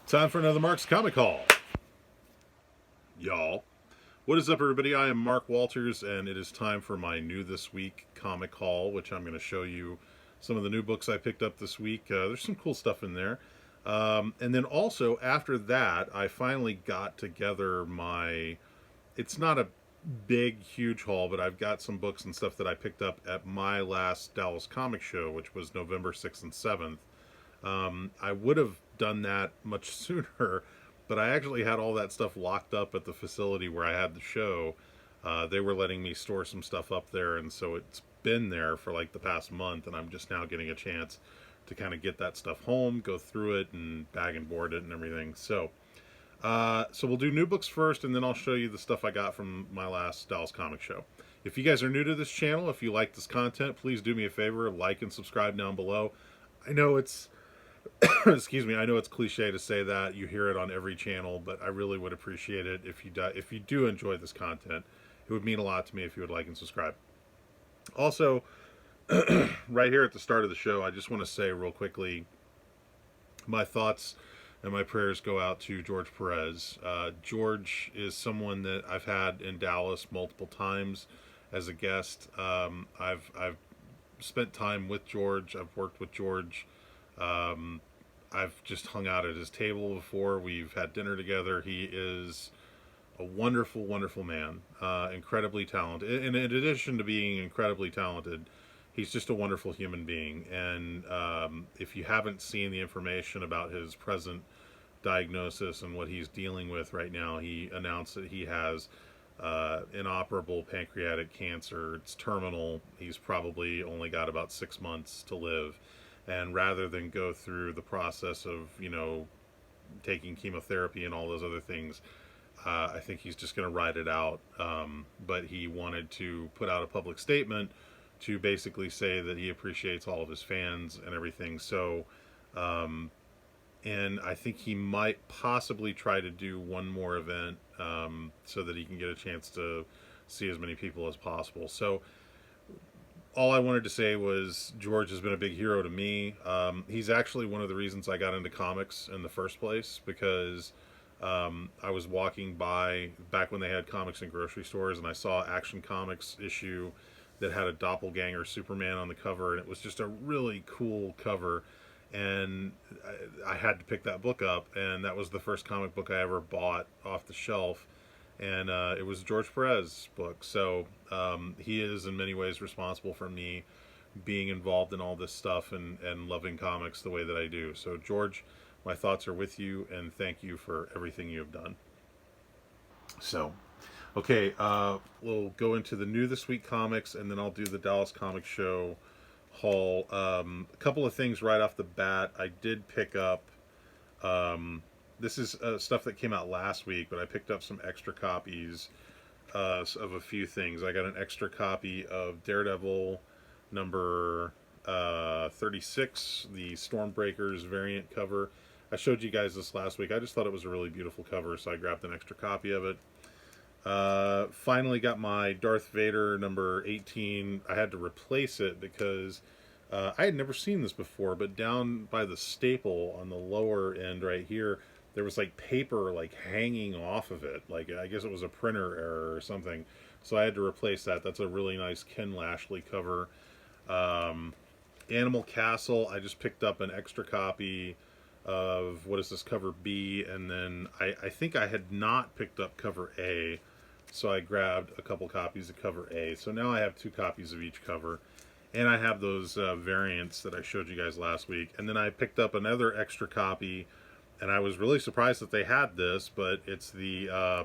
Time for another Mark's Comic Haul. Y'all. What is up, everybody? I am Mark Walters, and it is time for my new this week comic haul, which I'm going to show you some of the new books I picked up this week. There's some cool stuff in there. And then also, after that, I finally got together my... It's not a big, huge haul, but I've got some books and stuff that I picked up at my last Dallas Comic Show, which was November 6th and 7th. I would have done that much sooner, but I actually had all that stuff locked up at the facility where I had the show. They were letting me store some stuff up there, and so it's been there for like the past month, and I'm just now getting a chance to kind of get that stuff home, go through it, and bag and board it and everything. So we'll do new books first, and then I'll show you the stuff I got from my last Dallas Comic Show. If you guys are new to this channel, if you like this content, please do me a favor, like and subscribe down below. I know it's excuse me, I know it's cliche to say that. You hear it on every channel, but I really would appreciate it if you do enjoy this content. It would mean a lot to me if you would like and subscribe. Also, right here at the start of the show, I just want to say real quickly, my thoughts and my prayers go out to George Perez. George is someone that I've had in Dallas multiple times as a guest. I've spent time with George. I've worked with George. I've just hung out at his table before. We've had dinner together. He is a wonderful, wonderful man. Incredibly talented. And in addition to being incredibly talented, he's just a wonderful human being. And if you haven't seen the information about his present diagnosis and what he's dealing with right now, he announced that he has inoperable pancreatic cancer. It's terminal. He's probably only got about 6 months to live. And rather than go through the process of, taking chemotherapy and all those other things, I think he's just going to ride it out. But he wanted to put out a public statement to basically say that he appreciates all of his fans and everything. So, and I think he might possibly try to do one more event so that he can get a chance to see as many people as possible. So, all I wanted to say was George has been a big hero to me. He's actually one of the reasons I got into comics in the first place, because I was walking by back when they had comics in grocery stores, and I saw Action Comics issue that had a doppelganger Superman on the cover, and it was just a really cool cover. And I had to pick that book up, and that was the first comic book I ever bought off the shelf. And it was George Perez book. So he is in many ways responsible for me being involved in all this stuff and loving comics the way that I do. So George, my thoughts are with you, and thank you for everything you have done. So, okay, we'll go into the new this week comics, and then I'll do the Dallas Comic Show haul. A couple of things right off the bat. I did pick up... this is stuff that came out last week, but I picked up some extra copies of a few things. I got an extra copy of Daredevil number 36, the Stormbreakers variant cover. I showed you guys this last week. I just thought it was a really beautiful cover, so I grabbed an extra copy of it. Finally got my Darth Vader number 18. I had to replace it because I had never seen this before, but down by the staple on the lower end right here, there was like paper like hanging off of it. Like, I guess it was a printer error or something. So I had to replace that. That's a really nice Ken Lashley cover. Animal Castle, I just picked up an extra copy of, what is this, cover B, and then I think I had not picked up cover A, so I grabbed a couple copies of cover A. So now I have 2 copies of each cover. And I have those variants that I showed you guys last week. And then I picked up another extra copy, and I was really surprised that they had this, but it's the, I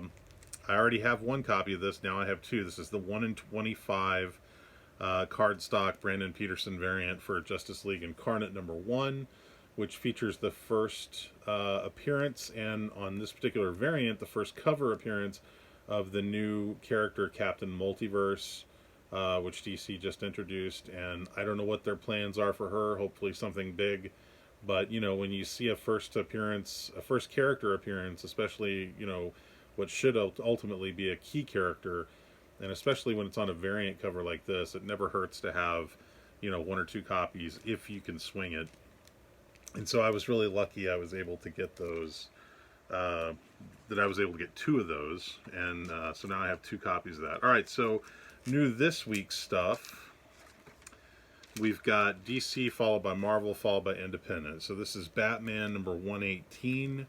already have 1 copy of this, now I have 2. This is the 1 in 25 cardstock Brandon Peterson variant for Justice League Incarnate number 1, which features the first appearance, and on this particular variant, the first cover appearance of the new character Captain Multiverse, which DC just introduced. And I don't know what their plans are for her. Hopefully something big. But, when you see a first appearance, a first character appearance, especially, what should ultimately be a key character, and especially when it's on a variant cover like this, it never hurts to have, 1 or 2 copies if you can swing it. And so I was really lucky I was able to get those, uh, that I was able to get 2 of those. And so now I have 2 copies of that. All right, so new this week's stuff. We've got DC followed by Marvel followed by Independent. So this is Batman number 118,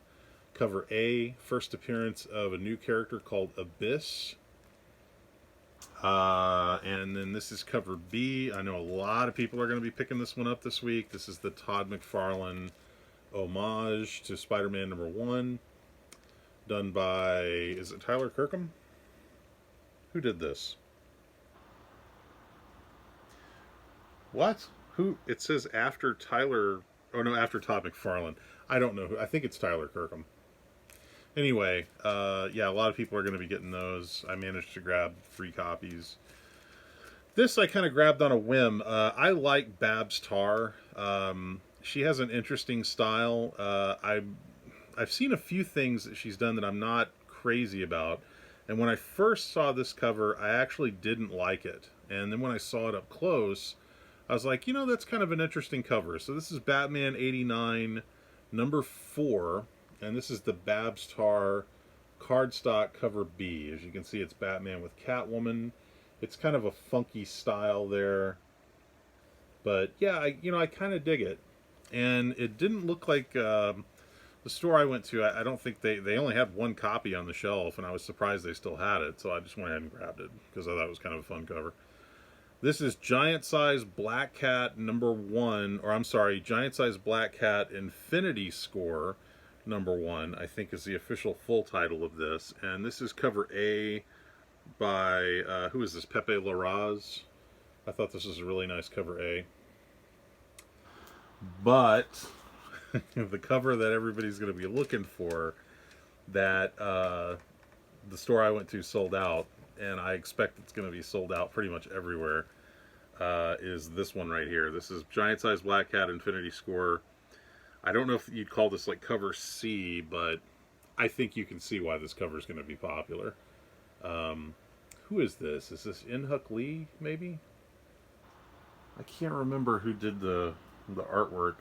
cover A, first appearance of a new character called Abyss. And then this is cover B. I know a lot of people are going to be picking this one up this week. This is the Todd McFarlane homage to Spider-Man number 1, done by, is it Tyler Kirkham? Who did this? What? Who? It says after Tyler, oh no, after Todd McFarlane. I don't know who. I think it's Tyler Kirkham. Anyway, yeah, a lot of people are going to be getting those. I managed to grab 3 copies. This I kind of grabbed on a whim. I like Babs Tarr. She has an interesting style. I've seen a few things that she's done that I'm not crazy about. And when I first saw this cover, I actually didn't like it. And then when I saw it up close, I was like, you know, that's kind of an interesting cover. So this is Batman 89, number 4. And this is the Babs Tarr cardstock cover B. As you can see, it's Batman with Catwoman. It's kind of a funky style there. But yeah, I kind of dig it. And it didn't look like the store I went to. I don't think they only had 1 copy on the shelf, and I was surprised they still had it. So I just went ahead and grabbed it because I thought it was kind of a fun cover. This is Giant Size Black Cat number 1, or I'm sorry, Giant Size Black Cat Infinity Score number 1, I think is the official full title of this. And this is cover A by, who is this, Pepe Larraz? I thought this was a really nice cover A. But the cover that everybody's going to be looking for, that the store I went to sold out, and I expect it's going to be sold out pretty much everywhere, is this one right here. This is Giant Size Black Cat Infinity Score. I don't know if you'd call this like cover C, but I think you can see why this cover is going to be popular. Who is this? Is this In-Huk Lee, maybe? I can't remember who did the artwork.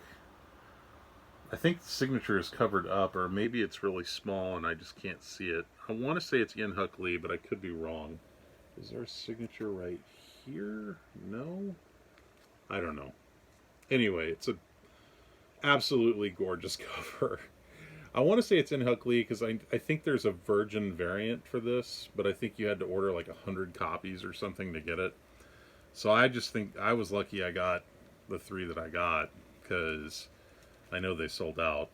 I think the signature is covered up, or maybe it's really small and I just can't see it. I want to say it's In-Huk Lee, but I could be wrong. Is there a signature right here? No? I don't know. Anyway, it's a absolutely gorgeous cover. I want to say it's In-Huk Lee because I think there's a virgin variant for this, but I think you had to order like 100 copies or something to get it. So I just think I was lucky I got the 3 that I got because I know they sold out.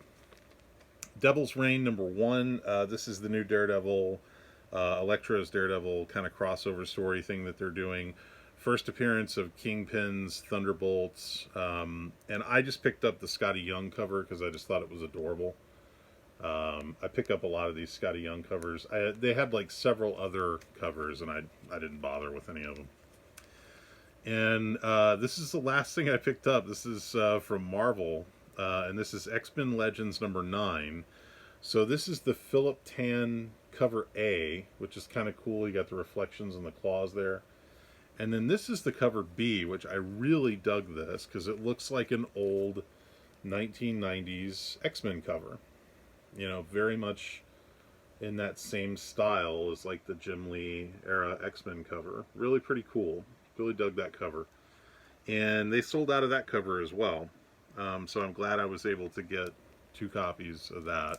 Devil's Reign number 1. This is the new Daredevil, Elektra's Daredevil kind of crossover story thing that they're doing. First appearance of Kingpin's Thunderbolts. And I just picked up the Scotty Young cover because I just thought it was adorable. I pick up a lot of these Scotty Young covers. They had like several other covers, and I didn't bother with any of them. And this is the last thing I picked up. This is from Marvel, and this is X-Men Legends number 9. So this is the Philip Tan cover A, which is kind of cool. You got the reflections and the claws there. And then this is the cover B, which I really dug this because it looks like an old 1990s X-Men cover. You know, very much in that same style as like the Jim Lee era X-Men cover. Really pretty cool. Really dug that cover. And they sold out of that cover as well. So I'm glad I was able to get 2 copies of that.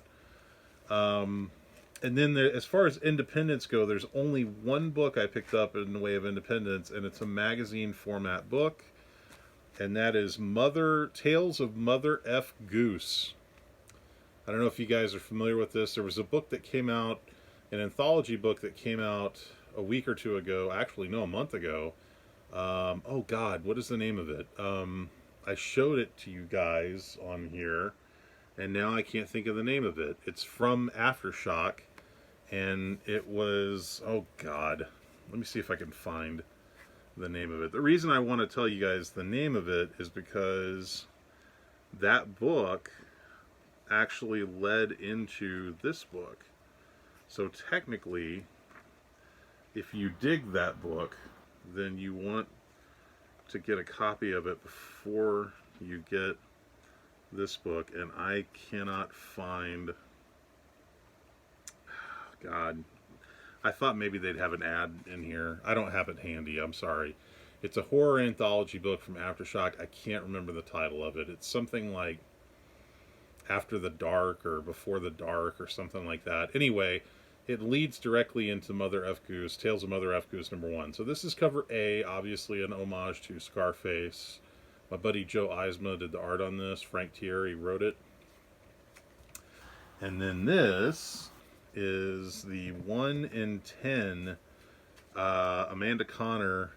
And then as far as independents go, there's only 1 book I picked up in the way of independents, and it's a magazine format book. And that is Tales of Mother F. Goose. I don't know if you guys are familiar with this. There was a book that came out, an anthology book that came out a week or 2 ago. Actually, no, a month ago. Oh God, what is the name of it? I showed it to you guys on here, and now I can't think of the name of it. It's from Aftershock, and it was, oh God, let me see if I can find the name of it. The reason I want to tell you guys the name of it is because that book actually led into this book. So technically, if you dig that book, then you want to get a copy of it before you get this book, and I cannot find... God, I thought maybe they'd have an ad in here. I don't have it handy, I'm sorry. It's a horror anthology book from Aftershock. I can't remember the title of it. It's something like After the Dark or Before the Dark or something like that. Anyway, it leads directly into Mother F. Goose, Tales of Mother F. Goose #1. So this is cover A, obviously an homage to Scarface. My buddy Joe Eisma did the art on this. Frank Thierry wrote it. And then this is the 1 in 10 Amanda Conner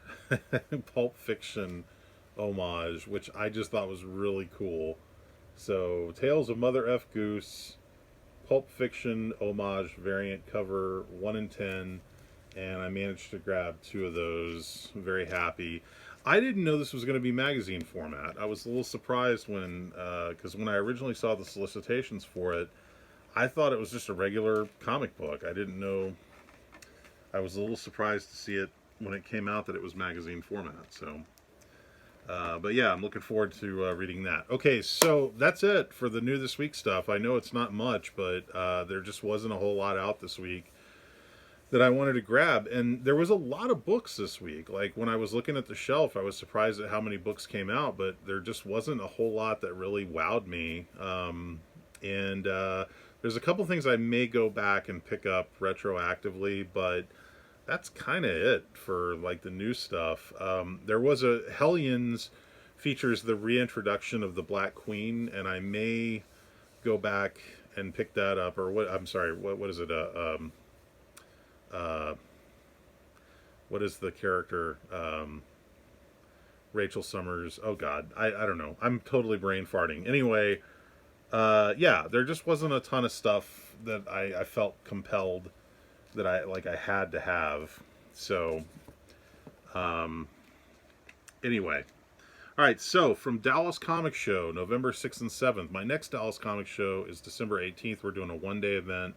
Pulp Fiction homage, which I just thought was really cool. So, Tales of Mother F. Goose, Pulp Fiction homage variant cover, 1 in 10, and I managed to grab 2 of those. I'm very happy. I didn't know this was going to be magazine format. I was a little surprised because when I originally saw the solicitations for it, I thought it was just a regular comic book. I didn't know. I was a little surprised to see it when it came out that it was magazine format. So, but yeah, I'm looking forward to reading that. Okay, so that's it for the new this week stuff. I know it's not much, but there just wasn't a whole lot out this week that I wanted to grab. And there was a lot of books this week. Like when I was looking at the shelf, I was surprised at how many books came out, but there just wasn't a whole lot that really wowed me. There's a couple things I may go back and pick up retroactively, but that's kind of it for like the new stuff. There was a Hellions features the reintroduction of the Black Queen, and I may go back and pick that up. Or what? I'm sorry. What is it? What is the character? Rachel Summers. Oh God, I don't know. I'm totally brain farting. Anyway. Yeah, there just wasn't a ton of stuff that I felt compelled that I had to have. So, anyway. All right, so from Dallas Comic Show, November 6th and 7th. My next Dallas Comic Show is December 18th. We're doing a one-day event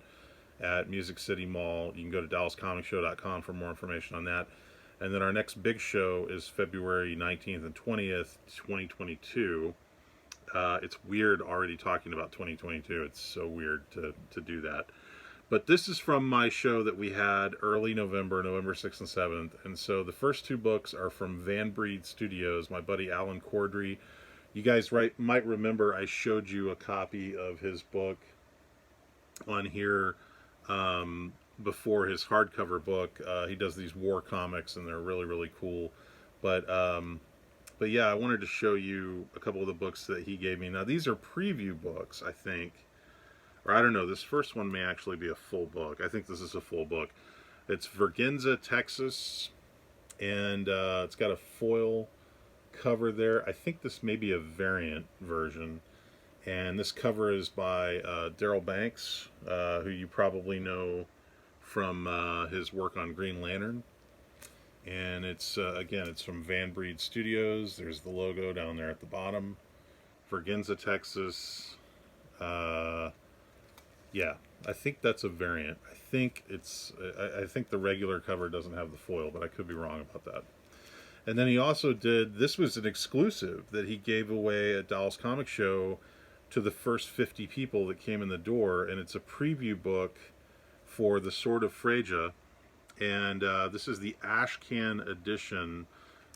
at Music City Mall. You can go to dallascomicshow.com for more information on that. And then our next big show is February 19th and 20th, 2022. It's weird already talking about 2022. It's so weird to do that. But this is from my show that we had early November 6th and 7th. And so the first 2 books are from Van Breed Studios, my buddy Alan Cordry. You guys might remember I showed you a copy of his book on here before his hardcover book. He does these war comics, and they're really, really cool. But yeah, I wanted to show you a couple of the books that he gave me. Now, these are preview books, I think. Or I don't know, this first one may actually be a full book. I think this is a full book. It's Vergenza, Texas, and it's got a foil cover there. I think this may be a variant version. And this cover is by Darryl Banks, who you probably know from his work on Green Lantern. And it's, again, it's from Van Breed Studios. There's the logo down there at the bottom. Vergenza, Texas. Yeah, I think that's a variant. I think the regular cover doesn't have the foil, but I could be wrong about that. And then he also did, this was an exclusive that he gave away at Dallas Comic Show to the first 50 people that came in the door. And it's a preview book for The Sword of Freja. And this is the Ashcan edition,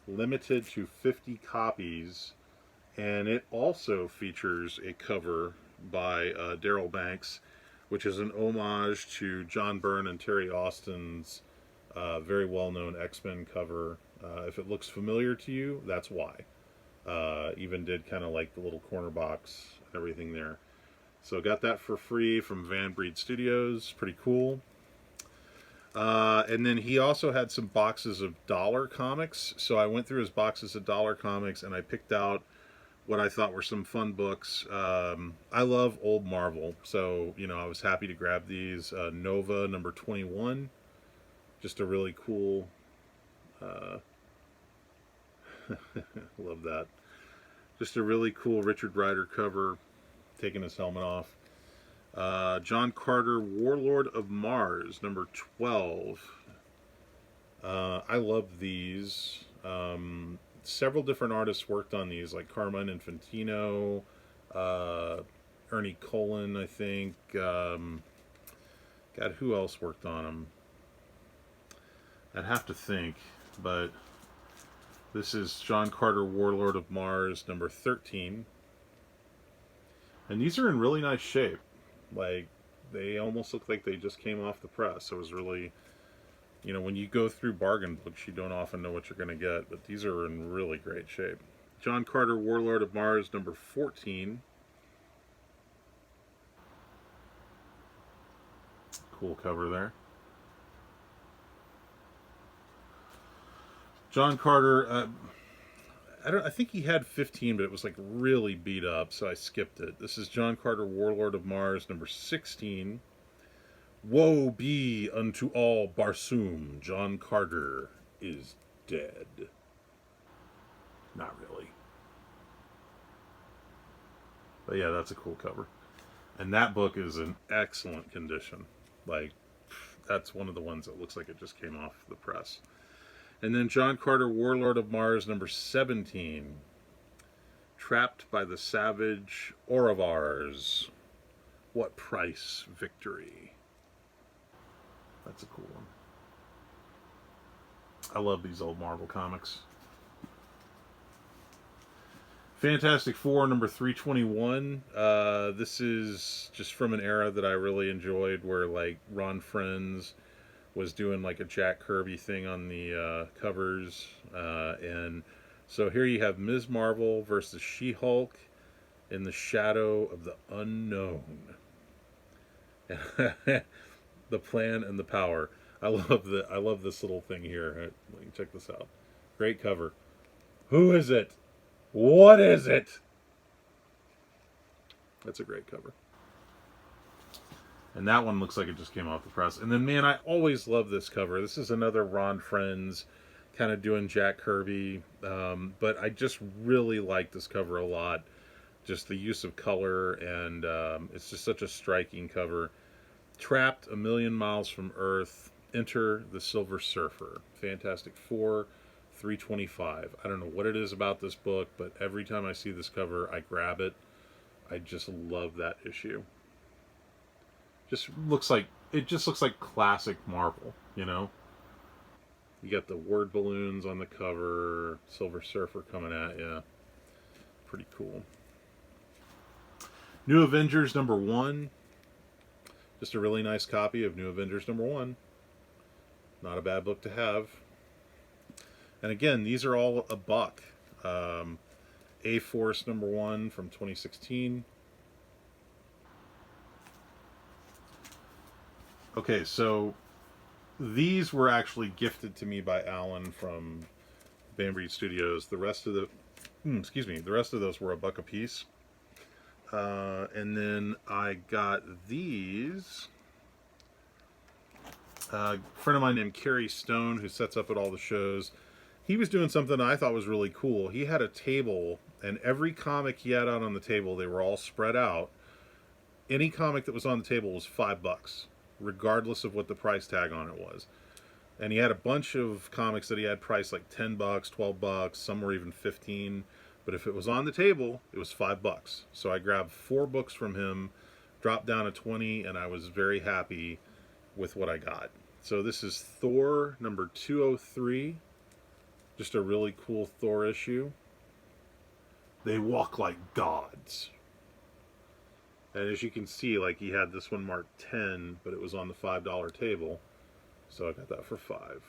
limited to 50 copies. And it also features a cover by Darryl Banks, which is an homage to John Byrne and Terry Austin's very well-known X-Men cover. If it looks familiar to you, that's why. Even did kind of like the little corner box and everything there. So got that for free from Van Breed Studios. Pretty cool. And then he also had some boxes of Dollar comics. So I went through his boxes of Dollar comics and I picked out what I thought were some fun books. I love old Marvel, so I was happy to grab these. Nova number 21, just a really cool. Love that. Just a really cool Richard Rider cover, taking his helmet off. John Carter, Warlord of Mars, number 12. I love these. Several different artists worked on these, like Carmine Infantino, uh, Ernie Colin, I think. God, who else worked on them? I'd have to think, but this is John Carter, Warlord of Mars, number 13. And these are in really nice shape. Like, they almost look like they just came off the press. It was really, when you go through bargain books, you don't often know what you're going to get, but these are in really great shape. John Carter, Warlord of Mars, number 14. Cool cover there. John Carter, I think he had 15, but it was like really beat up, so I skipped it. This is John Carter, Warlord of Mars, number 16. Woe be unto all Barsoom, John Carter is dead. Not really. But yeah, that's a cool cover. And that book is in excellent condition. Like, that's one of the ones that looks like it just came off the press. And then John Carter, Warlord of Mars, number 17. Trapped by the savage Orovars. What price victory? That's a cool one. I love these old Marvel comics. Fantastic Four, number 321. This is just from an era that I really enjoyed, where like Ron Frenz was doing like a Jack Kirby thing on the covers, and so here you have Ms. Marvel versus She-Hulk in the shadow of the unknown. The plan and the power. I love this little thing here. Check this out. Great cover. Who is it? What is it? That's a great cover. And that one looks like it just came off the press. And then, man, I always love this cover. This is another Ron Frenz kind of doing Jack Kirby. But I just really like this cover a lot. Just the use of color, and it's just such a striking cover. Trapped a million miles from Earth. Enter the Silver Surfer. Fantastic Four, 325. I don't know what it is about this book, but every time I see this cover, I grab it. I just love that issue. It just looks like classic Marvel, You got the word balloons on the cover, Silver Surfer coming at you. Pretty cool. New Avengers number 1. Just a really nice copy of New Avengers number 1. Not a bad book to have. And again, these are all $1. A-Force number 1 from 2016. Okay, so these were actually gifted to me by Alan from Banbreed Studios. The rest of the rest of those were $1 a piece. And then I got these. A friend of mine named Kerry Stone, who sets up at all the shows, he was doing something I thought was really cool. He had a table, and every comic he had out on the table, they were all spread out. Any comic that was on the table was $5, regardless of what the price tag on it was. And he had a bunch of comics that he had priced like $10, $12, some were even $15. But if it was on the table, it was $5. So I grabbed 4 books from him, dropped down to 20, and I was very happy with what I got. So this is Thor number 203. Just a really cool Thor issue. They walk like gods. And as you can see, like, he had this one marked 10, but it was on the $5 table. So I got that for 5.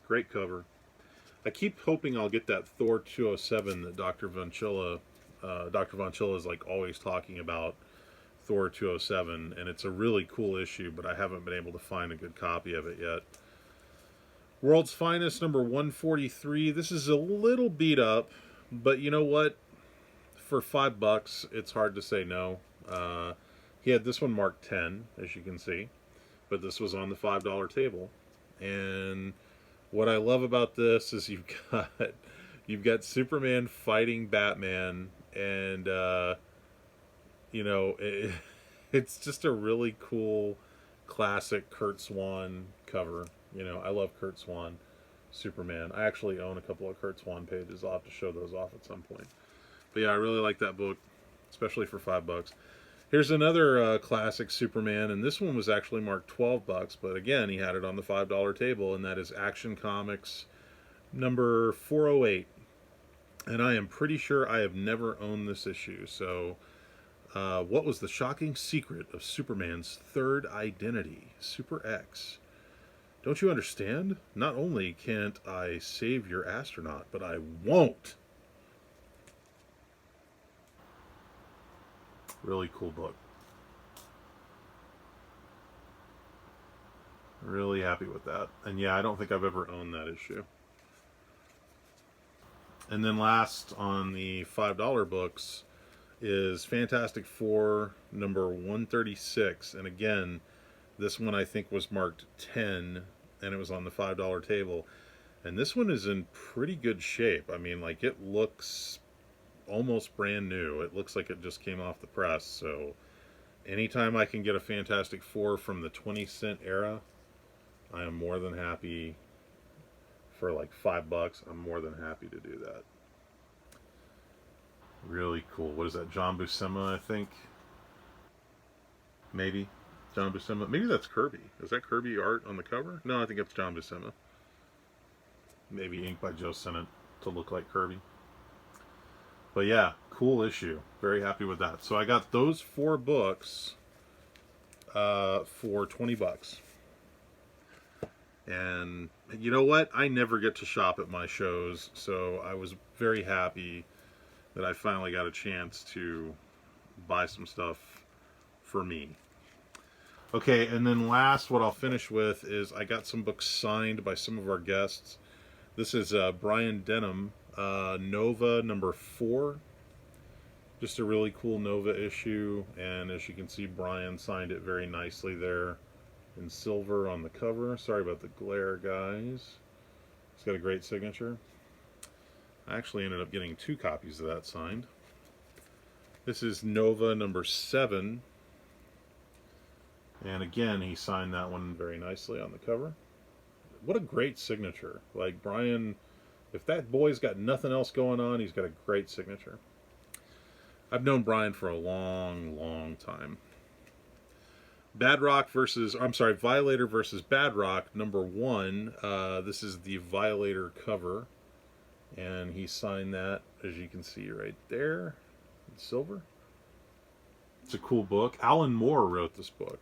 Great cover. I keep hoping I'll get that Thor 207 that Dr. Von Chilla is like always talking about, Thor 207, and it's a really cool issue, but I haven't been able to find a good copy of it yet. World's Finest number 143. This is a little beat up, but you know what? For $5, it's hard to say no. He had this one marked 10, as you can see, but this was on the $5 table. And what I love about this is you've got Superman fighting Batman, and it's just a really cool classic Kurt Swan cover. I love Kurt Swan Superman. I actually own a couple of Kurt Swan pages. I'll have to show those off at some point. But yeah, I really like that book. especially for $5. Here's another classic Superman, and this one was actually marked $12, but again, he had it on the $5 table, and that is Action Comics number 408. And I am pretty sure I have never owned this issue. So, what was the shocking secret of Superman's third identity, Super X? Don't you understand? Not only can't I save your astronaut, but I won't. Really cool book. Really happy with that. And yeah, I don't think I've ever owned that issue. And then last on the $5 books is Fantastic Four number 136. And again, this one I think was marked 10, and it was on the $5 table. And this one is in pretty good shape. I mean, like, it looks almost brand new. It looks like it just came off the press. So anytime I can get a Fantastic Four from the 20-cent era, I am more than happy. For like $5, I'm more than happy to do that. Really cool. What is that? John Buscema, I think. Maybe John Buscema. Maybe that's Kirby. Is that Kirby art on the cover? No, I think it's John Buscema. Maybe inked by Joe Sennett to look like Kirby. But yeah, cool issue. Very happy with that. So I got those 4 books for $20. And you know what? I never get to shop at my shows, so I was very happy that I finally got a chance to buy some stuff for me. Okay, and then last, what I'll finish with is I got some books signed by some of our guests. This is Brian Denham, Nova number 4. Just a really cool Nova issue, and as you can see, Brian signed it very nicely there in silver on the cover. Sorry about the glare, guys. It's got a great signature. I actually ended up getting 2 copies of that signed. This is Nova number 7. And again, he signed that one very nicely on the cover. What a great signature. Like, Brian, if that boy's got nothing else going on, he's got a great signature. I've known Brian for a long, long time. Violator versus Badrock number 1. This is the Violator cover, and he signed that, as you can see right there, in silver. It's a cool book. Alan Moore wrote this book.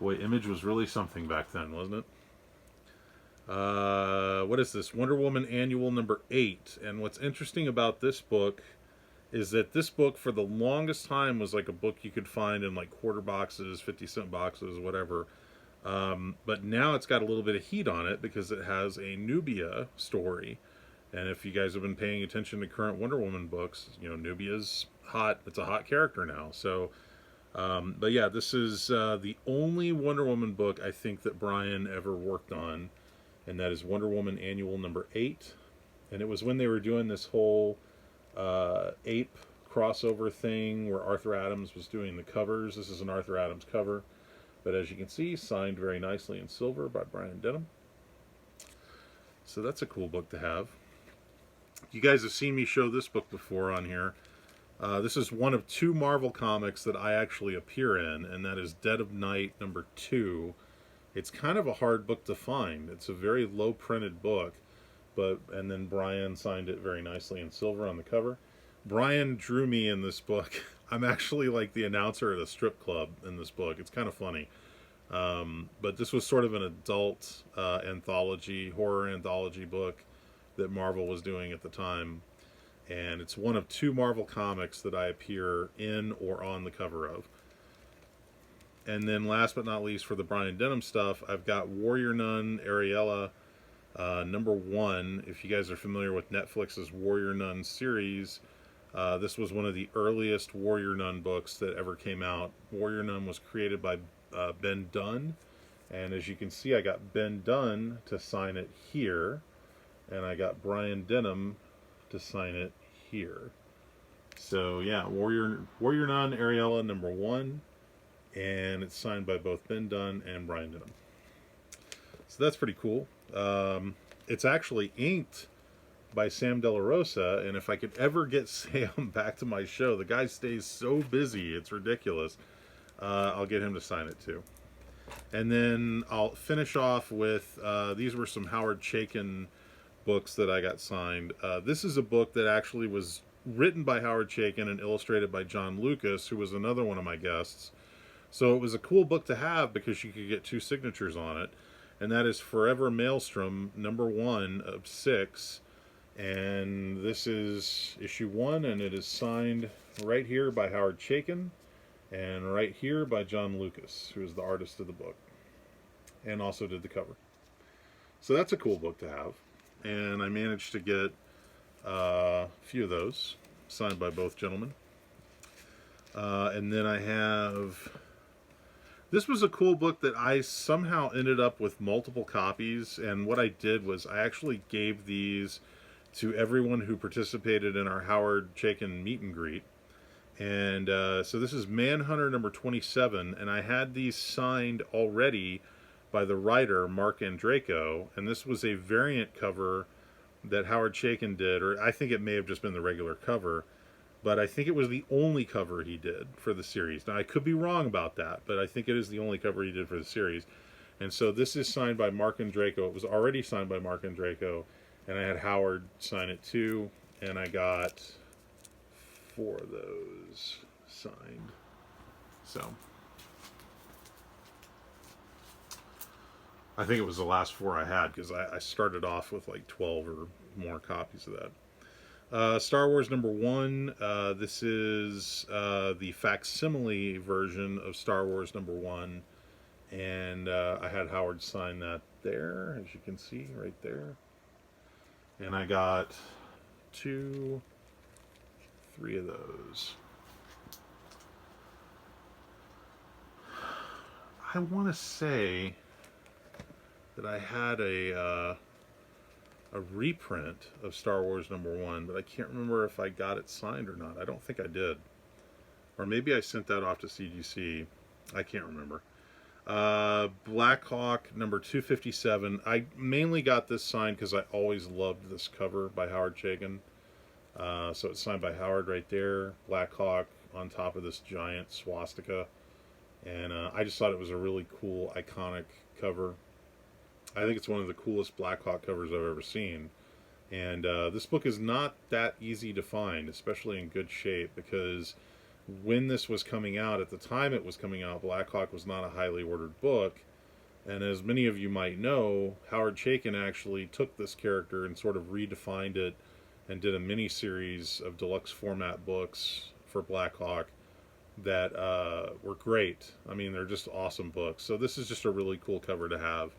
Boy, Image was really something back then, wasn't it? What is this? Wonder Woman Annual number 8. And what's interesting about this book is that this book, for the longest time, was like a book you could find in like quarter boxes, 50-cent boxes, whatever. But now it's got a little bit of heat on it because it has a Nubia story. And if you guys have been paying attention to current Wonder Woman books, you know, Nubia's hot. It's a hot character now. So, but yeah, this is the only Wonder Woman book I think that Brian ever worked on. And that is Wonder Woman Annual number 8. And it was when they were doing this whole ape crossover thing where Arthur Adams was doing the covers. This is an Arthur Adams cover, but as you can see, signed very nicely in silver by Brian Denham. So that's a cool book to have. You guys have seen me show this book before on here. This is one of 2 Marvel comics that I actually appear in, and that is Dead of Night number 2. It's kind of a hard book to find. It's a very low printed book. And then Brian signed it very nicely in silver on the cover. Brian drew me in this book. I'm actually like the announcer at a strip club in this book. It's kind of funny. But this was sort of an adult anthology, horror anthology book that Marvel was doing at the time. And it's one of 2 Marvel comics that I appear in or on the cover of. And then last but not least, for the Brian Denham stuff, I've got Warrior Nun Ariella number 1. If you guys are familiar with Netflix's Warrior Nun series, this was one of the earliest Warrior Nun books that ever came out. Warrior Nun was created by Ben Dunn, and as you can see, I got Ben Dunn to sign it here, and I got Brian Denham to sign it here. So yeah, Warrior Nun Ariella number 1, and it's signed by both Ben Dunn and Brian Denham. So that's pretty cool. It's actually inked by Sam De La Rosa, and if I could ever get Sam back to my show, the guy stays so busy, it's ridiculous. I'll get him to sign it too. And then I'll finish off with, these were some Howard Chaykin books that I got signed. This is a book that actually was written by Howard Chaykin and illustrated by John Lucas, who was another one of my guests. So it was a cool book to have because you could get 2 signatures on it. And that is Forever Maelstrom, #1 of 6. And this is issue 1, and it is signed right here by Howard Chaykin and right here by John Lucas, who is the artist of the book and also did the cover. So that's a cool book to have. And I managed to get a few of those signed by both gentlemen. And then I have... This was a cool book that I somehow ended up with multiple copies, and what I did was I actually gave these to everyone who participated in our Howard Chaykin meet and greet. And so this is Manhunter number 27, and I had these signed already by the writer Mark Andreyko, and this was a variant cover that Howard Chaykin did, or I think it may have just been the regular cover, but I think it was the only cover he did for the series. Now, I could be wrong about that, but I think it is the only cover he did for the series. And so this is signed by Mark Andreyko. It was already signed by Mark Andreyko, and I had Howard sign it too, and I got 4 of those signed. So I think it was the last 4 I had, because I started off with like 12 or more copies of that. Star Wars #1. This is the facsimile version of Star Wars #1, and I had Howard sign that there, as you can see right there. And I got 2, 3 of those. I want to say that I had a reprint of Star Wars #1, but I can't remember if I got it signed or not. I don't think I did. Or maybe I sent that off to CGC. I can't remember. Blackhawk number 257. I mainly got this signed because I always loved this cover by Howard Chaykin. So it's signed by Howard right there. Blackhawk on top of this giant swastika. And I just thought it was a really cool, iconic cover. I think it's one of the coolest Blackhawk covers I've ever seen. And this book is not that easy to find, especially in good shape, because when this was coming out, at the time it was coming out, Blackhawk was not a highly ordered book. And as many of you might know, Howard Chaykin actually took this character and sort of redefined it and did a mini-series of deluxe format books for Blackhawk that were great. I mean, they're just awesome books. So this is just a really cool cover to have.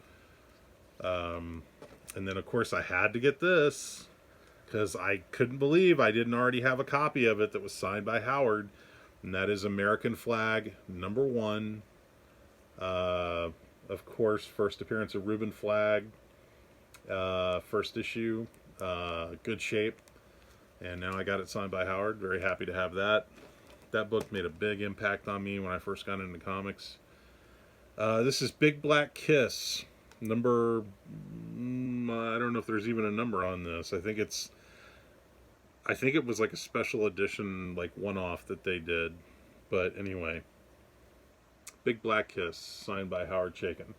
And then, of course, I had to get this because I couldn't believe I didn't already have a copy of it that was signed by Howard. And that is American Flag #1. Of course, first appearance of Reuben Flagg. First issue. Good shape. And now I got it signed by Howard. Very happy to have that. That book made a big impact on me when I first got into comics. This is Big Black Kiss. Number, I don't know if there's even a number on this. I think it was like a special edition, like one-off that they did. But anyway, Big Black Kiss, signed by Howard Chaykin.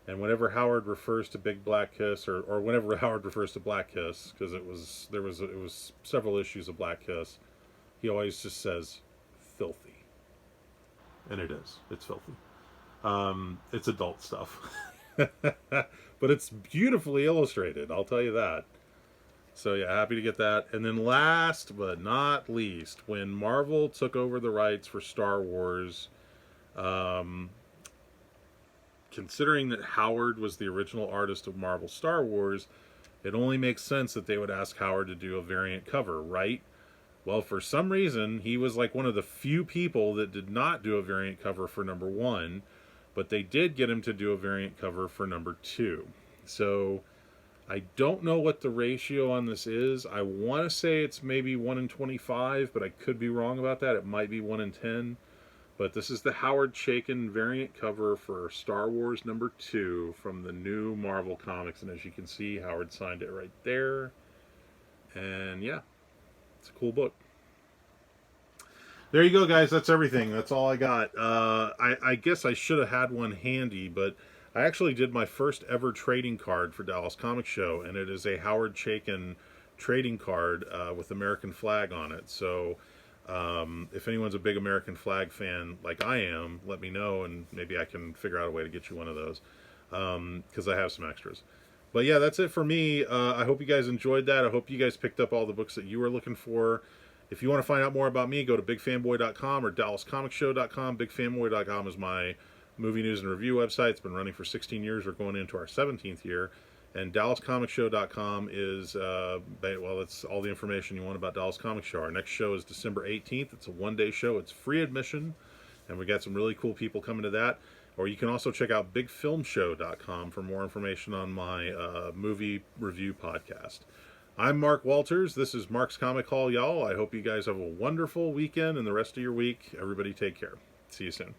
And whenever Howard refers to Big Black Kiss, or whenever Howard refers to Black Kiss, because it was several issues of Black Kiss, he always just says filthy. And it is. It's filthy. It's adult stuff. But it's beautifully illustrated, I'll tell you that. So yeah, happy to get that. And then last but not least, when Marvel took over the rights for Star Wars, considering that Howard was the original artist of Marvel Star Wars, it only makes sense that they would ask Howard to do a variant cover, right? Well, for some reason, he was like one of the few people that did not do a variant cover for #1, but they did get him to do a variant cover for #2. So I don't know what the ratio on this is. I want to say it's maybe 1 in 25, but I could be wrong about that. It might be 1 in 10. But this is the Howard Chaykin variant cover for Star Wars #2 from the new Marvel Comics. And as you can see, Howard signed it right there. And yeah, it's a cool book. There you go, guys. That's everything. That's all I got. I guess I should have had one handy, but I actually did my first ever trading card for Dallas Comic Show, and it is a Howard Chaykin trading card with American flag on it. So if anyone's a big American flag fan like I am, let me know, and maybe I can figure out a way to get you one of those, because I have some extras. But yeah, that's it for me. I hope you guys enjoyed that. I hope you guys picked up all the books that you were looking for. If you want to find out more about me, go to bigfanboy.com or dallascomicshow.com. Bigfanboy.com is my movie news and review website. It's been running for 16 years. We're going into our 17th year. And dallascomicshow.com is, well, it's all the information you want about Dallas Comic Show. Our next show is December 18th. It's a one-day show. It's free admission, and we got some really cool people coming to that. Or you can also check out bigfilmshow.com for more information on my movie review podcast. I'm Mark Walters. This is Mark's Comic Hall, y'all. I hope you guys have a wonderful weekend and the rest of your week. Everybody take care. See you soon.